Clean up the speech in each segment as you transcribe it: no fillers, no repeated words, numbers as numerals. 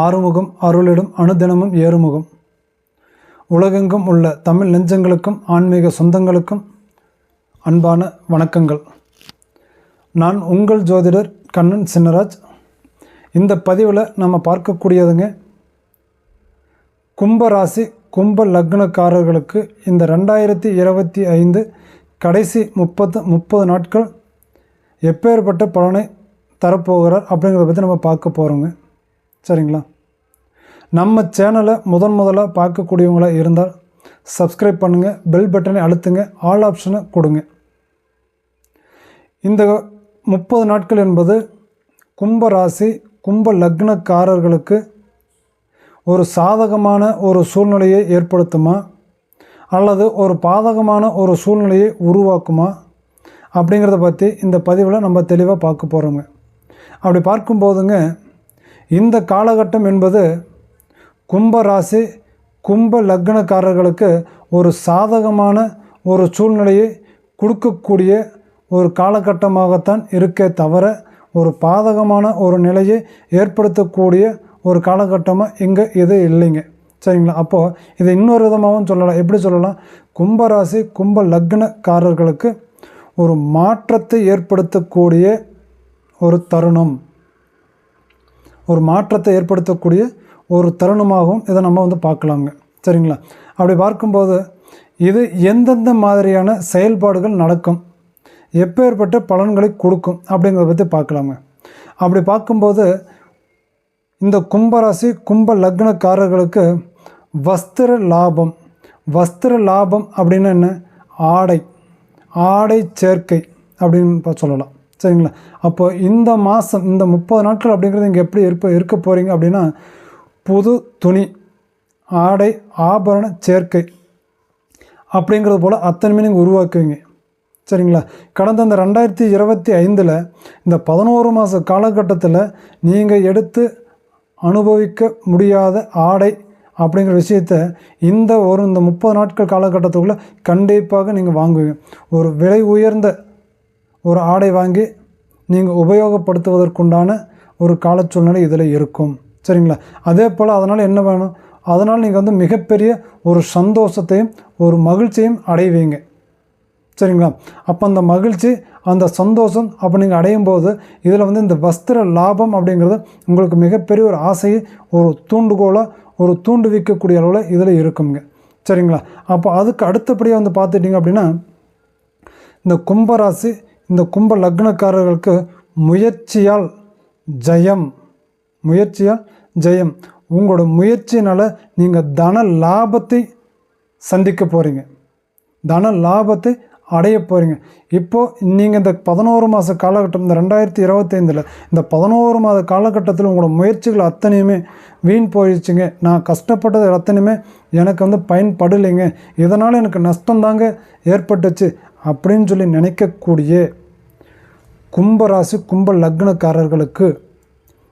ஆறுமுகம் அருளிடும் அனுதினமும் ஏறுமுகம். உலகெங்கும் உள்ள தமிழ் நெஞ்சங்களுக்கும் ஆன்மீக சொந்தங்களுக்கும் அன்பான வணக்கங்கள். நான் உங்கள் ஜோதிடர் கண்ணன் சின்னராஜ். இந்த பதிவில் நம்ம பார்க்கக்கூடியதுங்க, கும்பராசி கும்ப லக்னக்காரர்களுக்கு இந்த 2025 கடைசி 30 நாட்கள் எப்பேற்பட்ட பலனை தரப்போகிறார் அப்படிங்கிறத பற்றி நம்ம பார்க்க போகிறோங்க. சரிங்களா? நம்ம சேனலை முதலாக பார்க்கக்கூடியவங்களாக இருந்தால் சப்ஸ்கிரைப் பண்ணுங்கள், பெல் பட்டனை அழுத்துங்க, ஆல் ஆப்ஷனை கொடுங்க. இந்த 30 நாட்கள் என்பது கும்பராசி கும்ப லக்னக்காரர்களுக்கு ஒரு சாதகமான ஒரு சூழ்நிலையை ஏற்படுத்துமா அல்லது ஒரு பாதகமான ஒரு சூழ்நிலையை உருவாக்குமா அப்படிங்கிறத பற்றி இந்த பதிவில் நம்ம தெளிவாக பார்க்க போகிறோங்க. அப்படி பார்க்கும்போதுங்க, இந்த காலகட்டம் என்பது கும்பராசி கும்ப லக்னக்காரர்களுக்கு ஒரு சாதகமான ஒரு சூழ்நிலையை கொடுக்கக்கூடிய ஒரு காலகட்டமாகத்தான் இருக்கே தவிர ஒரு பாதகமான ஒரு நிலையை ஏற்படுத்தக்கூடிய ஒரு காலகட்டமாக இங்கே இது இல்லைங்க. சரிங்களா? அப்போது இதை இன்னொரு விதமாகவும் சொல்லலாம். எப்படி சொல்லலாம்? கும்பராசி கும்ப லக்னக்காரர்களுக்கு ஒரு மாற்றத்தை ஏற்படுத்தக்கூடிய ஒரு தருணம், ஒரு மாற்றத்தை ஏற்படுத்தக்கூடிய ஒரு தருணமாகவும் இதை நம்ம பார்க்கலாங்க. சரிங்களா? அப்படி பார்க்கும்போது இது எந்தெந்த மாதிரியான செயல்பாடுகள் நடக்கும், எப்பேற்பட்ட பலன்களை கொடுக்கும் அப்படிங்கிறத பற்றி பார்க்கலாங்க. அப்படி பார்க்கும்போது இந்த கும்பராசி கும்ப லக்னக்காரர்களுக்கு வஸ்திர லாபம் அப்படின்னு என்ன? ஆடை சேர்க்கை அப்படின்னு சொல்லலாம். சரிங்களா? அப்போ இந்த மாதம் இந்த 30 நாட்கள் அப்படிங்கிறது இங்கே எப்படி இருக்க போகிறீங்க அப்படின்னா, புது துணி, ஆடை, ஆபரண சேர்க்கை அப்படிங்கிறது போல் அத்தனையுமே நீங்கள் உருவாக்குவீங்க. சரிங்களா? கடந்த இந்த 2025 இந்த 11 மாத காலகட்டத்தில் நீங்கள் எடுத்து அனுபவிக்க முடியாத ஆடை அப்படிங்கிற விஷயத்தை இந்த 30 நாட்கள் காலகட்டத்துக்குள்ளே கண்டிப்பாக நீங்கள் வாங்குவீங்க. ஒரு விலை உயர்ந்த ஒரு ஆடை வாங்கி நீங்கள் உபயோகப்படுத்துவதற்குண்டான ஒரு கால சூழ்நிலை இதில் இருக்கும். சரிங்களா? அதே போல் அதனால் என்ன வேணும்? அதனால் நீங்கள் மிகப்பெரிய ஒரு சந்தோஷத்தையும் ஒரு மகிழ்ச்சியும் அடைவீங்க. சரிங்களா? அப்போ அந்த மகிழ்ச்சி அந்த சந்தோஷம் அப்போ நீங்கள் அடையும் போது இதில் இந்த வஸ்திர லாபம் அப்படிங்கிறது உங்களுக்கு மிகப்பெரிய ஒரு ஆசையை ஒரு தூண்டுகோலாக ஒரு தூண்டுவிக்கக்கூடிய அளவில் இதில் இருக்குங்க. சரிங்களா? அப்போ அதுக்கு அடுத்தபடியாக பார்த்துட்டிங்க அப்படின்னா, இந்த கும்பராசி இந்த கும்ப லக்னக்காரர்களுக்கு முயற்சியால் ஜெயம். உங்களோட முயற்சினால் நீங்கள் தன லாபத்தை சந்திக்க போகிறீங்க, தன லாபத்தை அடைய போகிறீங்க. இப்போது நீங்கள் இந்த 11 மாத காலகட்டம், இந்த 2025 இந்த 11 மாத காலகட்டத்தில் உங்களோட முயற்சிகள் அத்தனையுமே வீண் போயிடுச்சுங்க, நான் கஷ்டப்பட்டது அத்தனையுமே எனக்கு பயன்படலைங்க, இதனால் எனக்கு நஷ்டந்தாங்க ஏற்பட்டுச்சு அப்படின்னு சொல்லி நினைக்கக்கூடிய கும்பராசி கும்ப லக்னக்காரர்களுக்கு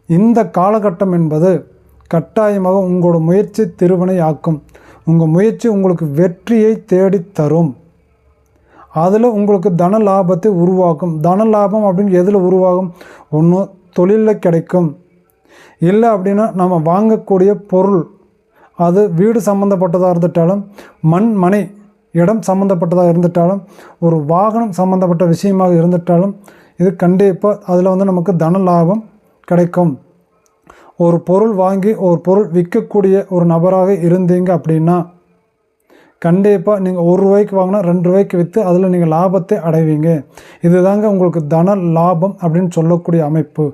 இந்த காலகட்டம் என்பது கட்டாயமாக உங்களோட முயற்சி திருவினை ஆக்கும். உங்கள் முயற்சி உங்களுக்கு வெற்றியை தேடித்தரும். அதில் உங்களுக்கு தன லாபத்தை உருவாக்கும். தன லாபம் அப்படின்னு எதில் உருவாகும்? ஒன்று தொழிலில் கிடைக்கும், இல்லை அப்படின்னா நம்ம வாங்கக்கூடிய பொருள், அது வீடு சம்மந்தப்பட்டதாக இருந்துட்டாலும், மனை இடம் சம்மந்தப்பட்டதாக இருந்துட்டாலும், ஒரு வாகனம் சம்மந்தப்பட்ட விஷயமாக இருந்துட்டாலும், இது கண்டிப்பாக அதில் நமக்கு தன லாபம் கிடைக்கும். ஒரு பொருள் வாங்கி ஒரு பொருள் விற்கக்கூடிய ஒரு நபராக இருந்தீங்க அப்படின்னா கண்டிப்பாக நீங்கள் 1 ரூபாய்க்கு வாங்கினா 2 ரூபாய்க்கு விற்று அதில் நீங்கள் லாபத்தை அடைவீங்க. இதுதாங்க உங்களுக்கு தன லாபம் அப்படின்னு சொல்லக்கூடிய அமைப்பு.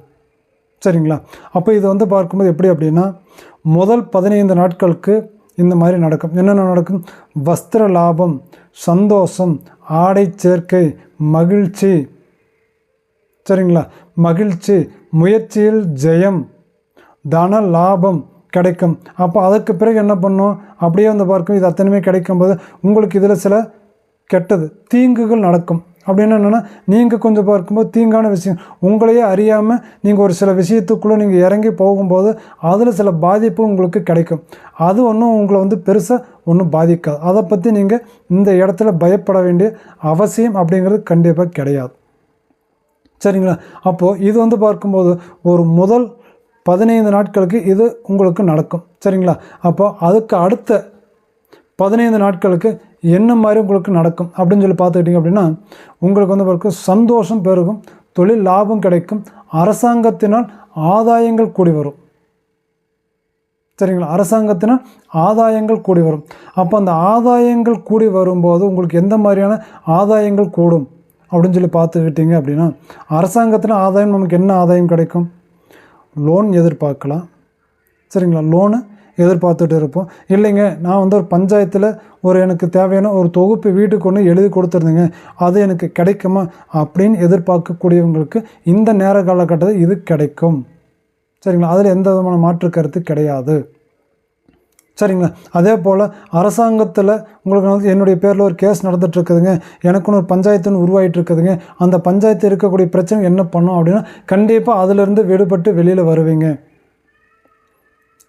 சரிங்களா? அப்போ இது பார்க்கும்போது எப்படி அப்படின்னா, முதல் 15 நாட்களுக்கு இந்த மாதிரி நடக்கும். என்னென்ன நடக்கும்? வஸ்திர லாபம், சந்தோஷம், ஆடை சேர்க்கை, மகிழ்ச்சி. சரிங்களா? மகிழ்ச்சி, முயற்சியில் ஜெயம், தன லாபம் கிடைக்கும். அப்போ அதுக்கு பிறகு என்ன பண்ணும்? அப்படியே பார்க்கும் இது அத்தனையுமே கிடைக்கும்போது உங்களுக்கு இதில் சில கெட்டது தீங்குகள் நடக்கும். அப்படின்னு என்னென்னா, நீங்கள் கொஞ்சம் பார்க்கும்போது தீங்கான விஷயம் உங்களையே அறியாமல் நீங்கள் ஒரு சில விஷயத்துக்குள்ளே நீங்கள் இறங்கி போகும்போது அதில் சில பாதிப்பு உங்களுக்கு கிடைக்கும். அது ஒன்றும் உங்களை பெருசாக ஒன்றும் பாதிக்காது. அதை பற்றி நீங்கள் இந்த இடத்துல பயப்பட வேண்டிய அவசியம் அப்படிங்கிறது கண்டிப்பாக கிடையாது. சரிங்களா? அப்போது இது பார்க்கும்போது ஒரு முதல் 15 நாட்களுக்கு இது உங்களுக்கு நடக்கும். சரிங்களா? அப்போ அதுக்கு அடுத்த 15 நாட்களுக்கு என்ன மாதிரி உங்களுக்கு நடக்கும் அப்படின்னு சொல்லி பார்த்துக்கிட்டிங்க அப்படின்னா, உங்களுக்கு வந்து பிறகு சந்தோஷம் பெருகும், தொழில் லாபம் கிடைக்கும், அரசாங்கத்தினால் ஆதாயங்கள் கூடி வரும். சரிங்களா? அரசாங்கத்தினால் ஆதாயங்கள் கூடி வரும். அப்போ அந்த ஆதாயங்கள் கூடி வரும்போது உங்களுக்கு எந்த மாதிரியான ஆதாயங்கள் கூடும் அப்படின்னு சொல்லி பார்த்துக்கிட்டிங்க அப்படின்னா, அரசாங்கத்தினால் ஆதாயம் நமக்கு என்ன ஆதாயம் கிடைக்கும்? லோன் எதிர்பார்க்கலாம். சரிங்களா? லோனு எதிர்பார்த்துட்டு இருப்போம். இல்லைங்க, நான் வந்து ஒரு பஞ்சாயத்தில் எனக்கு தேவையான ஒரு தொகுப்பு வீட்டுக்கு ஒன்று எழுதி கொடுத்துருந்தேங்க, அது எனக்கு கிடைக்குமா அப்படின்னு எதிர்பார்க்கக்கூடியவங்களுக்கு இந்த நேர காலகட்டத்தில் இது கிடைக்கும். சரிங்களா? அதில் எந்த விதமான மாற்று கருத்து கிடையாது. சரிங்களா? அதே போல் அரசாங்கத்தில் உங்களுக்கு வந்து என்னுடைய பேரில் ஒரு கேஸ் நடந்துகிட்ருக்குதுங்க, எனக்குன்னு ஒரு பஞ்சாயத்துன்னு உருவாகிட்டு இருக்குதுங்க, அந்த பஞ்சாயத்து இருக்கக்கூடிய பிரச்சனை என்ன பண்ணும் அப்படின்னா, கண்டிப்பாக அதிலிருந்து விடுபட்டு வெளியில் வருவீங்க.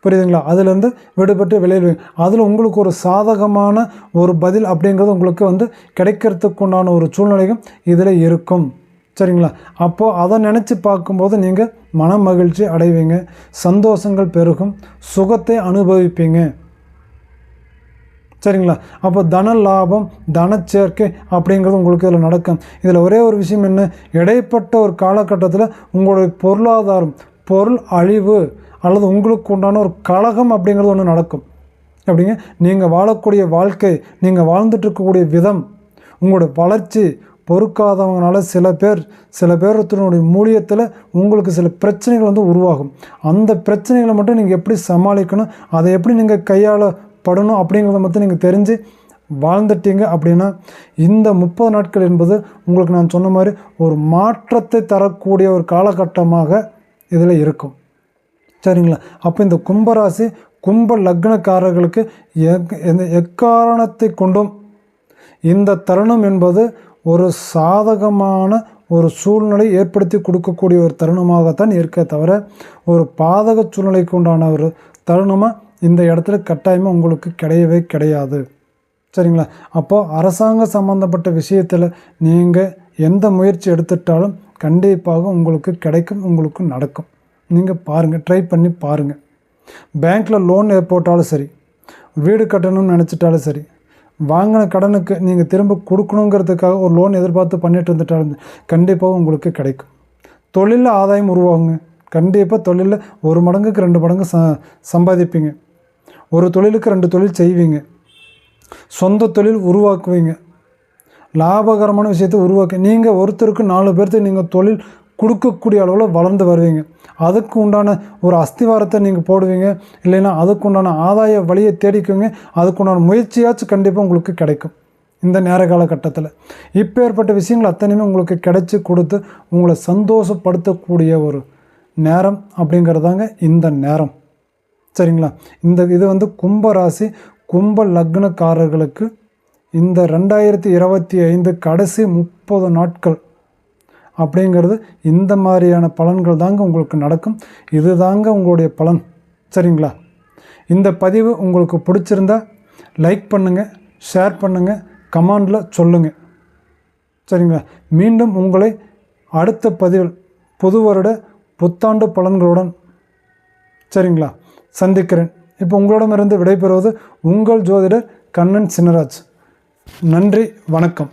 புரியுதுங்களா? அதிலேருந்து விடுபட்டு வெளியில் அதில் உங்களுக்கு ஒரு சாதகமான ஒரு பதில் அப்படிங்கிறது உங்களுக்கு வந்து கிடைக்கிறதுக்கு உண்டான ஒரு சூழ்நிலையும் இதில் இருக்கும். சரிங்களா? அப்போது அதை நினச்சி பார்க்கும்போது நீங்கள் மன மகிழ்ச்சி அடைவீங்க, சந்தோஷங்கள் பெருகும், சுகத்தை அனுபவிப்பீங்க. சரிங்களா? அப்போ தன லாபம், தனச்சேர்க்கை அப்படிங்கிறது உங்களுக்கு இதில் நடக்கும். இதில் ஒரே ஒரு விஷயம் என்ன, இடைப்பட்ட ஒரு காலகட்டத்தில் உங்களுடைய பொருளாதாரம், பொருள் அழிவு அல்லது உங்களுக்கு உண்டான ஒரு கலகம் அப்படிங்கிறது ஒன்று நடக்கும். அப்படிங்க நீங்கள் வாழக்கூடிய வாழ்க்கை, நீங்கள் வாழ்ந்துட்டுருக்கக்கூடிய விதம், உங்களுடைய வளர்ச்சி பொறுக்காதவங்களால சில பேரத்தினுடைய மூலியத்தில் உங்களுக்கு சில பிரச்சனைகள் வந்து உருவாகும். அந்த பிரச்சனைகளை மட்டும் நீங்கள் எப்படி சமாளிக்கணும், அதை எப்படி நீங்கள் கையாளப்படணும் அப்படிங்கிறத மட்டும் நீங்கள் தெரிஞ்சு வாழ்ந்துட்டீங்க அப்படின்னா, இந்த 30 நாட்கள் என்பது உங்களுக்கு நான் சொன்ன மாதிரி ஒரு மாற்றத்தை தரக்கூடிய ஒரு காலகட்டமாக இதில் இருக்கும். சரிங்களா? அப்போ இந்த கும்பராசி கும்ப லக்னக்காரர்களுக்கு எக்காரணத்தை கொண்டும் இந்த தருணம் என்பது ஒரு சாதகமான ஒரு சூழ்நிலை ஏற்படுத்தி கொடுக்கக்கூடிய ஒரு தருணமாகத்தான் இருக்க தவிர, ஒரு பாதக சூழ்நிலைக்கு உண்டான ஒரு தருணமாக இந்த இடத்துல கட்டாயமாக உங்களுக்கு கிடையவே கிடையாது. சரிங்களா? அப்போது அரசாங்க சம்மந்தப்பட்ட விஷயத்தில் நீங்கள் எந்த முயற்சி எடுத்துட்டாலும் கண்டிப்பாக உங்களுக்கு கிடைக்கும், உங்களுக்கு நடக்கும். நீங்கள் பாருங்கள், ட்ரை பண்ணி பாருங்கள். பேங்க்கில் லோன் போட்டாலும் சரி, வீடு கட்டணும்னு நினச்சிட்டாலும் சரி, வாங்கின கடனுக்கு நீங்கள் திரும்ப கொடுக்கணுங்கிறதுக்காக ஒரு லோன் எதிர்பார்த்து பண்ணிட்டு இருந்துட்டாலும் கண்டிப்பாக உங்களுக்கு கிடைக்கும். தொழிலில் ஆதாயம் உருவாகுங்க. கண்டிப்பாக தொழிலில் 1 மடங்குக்கு 2 மடங்கு சம்பாதிப்பீங்க. ஒரு தொழிலுக்கு 2 தொழில் செய்வீங்க. சொந்த தொழில் உருவாக்குவீங்க. லாபகரமான விஷயத்தை உருவாக்கி நீங்கள் ஒருத்தருக்கு 4 பேர்த்துக்கு நீங்கள் தொழில் கொடுக்கக்கூடிய அளவில் வளர்ந்து வருவீங்க. அதுக்கு உண்டான ஒரு அஸ்திவாரத்தை நீங்கள் போடுவீங்க. இல்லைன்னா அதுக்கு உண்டான ஆதாய வழியை தேடிக்குவீங்க. அதுக்கு உண்டான முயற்சியாச்சும் கண்டிப்பாக உங்களுக்கு கிடைக்கும் இந்த நேர காலகட்டத்தில். இப்போ ஏற்பட்ட விஷயங்கள் அத்தனையுமே உங்களுக்கு கிடைச்சி கொடுத்து உங்களை சந்தோஷப்படுத்தக்கூடிய ஒரு நேரம் அப்படிங்கிறதாங்க இந்த நேரம். சரிங்களா? இது வந்து கும்பராசி கும்ப லக்னக்காரர்களுக்கு இந்த 2025 கடைசி 30 நாட்கள் அப்படிங்கிறது இந்த மாதிரியான பலன்கள் தாங்க உங்களுக்கு நடக்கும். இது தாங்க உங்களுடைய பலன். சரிங்களா? இந்த பதிவு உங்களுக்கு பிடிச்சிருந்தா லைக் பண்ணுங்கள், ஷேர் பண்ணுங்கள், கமெண்டில் சொல்லுங்கள். சரிங்களா? மீண்டும் உங்களை அடுத்த பதிவில் புது வருட புத்தாண்டு பலன்களுடன் சரிங்களா சந்திக்கிறேன். இப்போ உங்களிடமிருந்து விடைபெறுவது உங்கள் ஜோதிடர் கண்ணன் சின்னராஜ். நன்றி, வணக்கம்.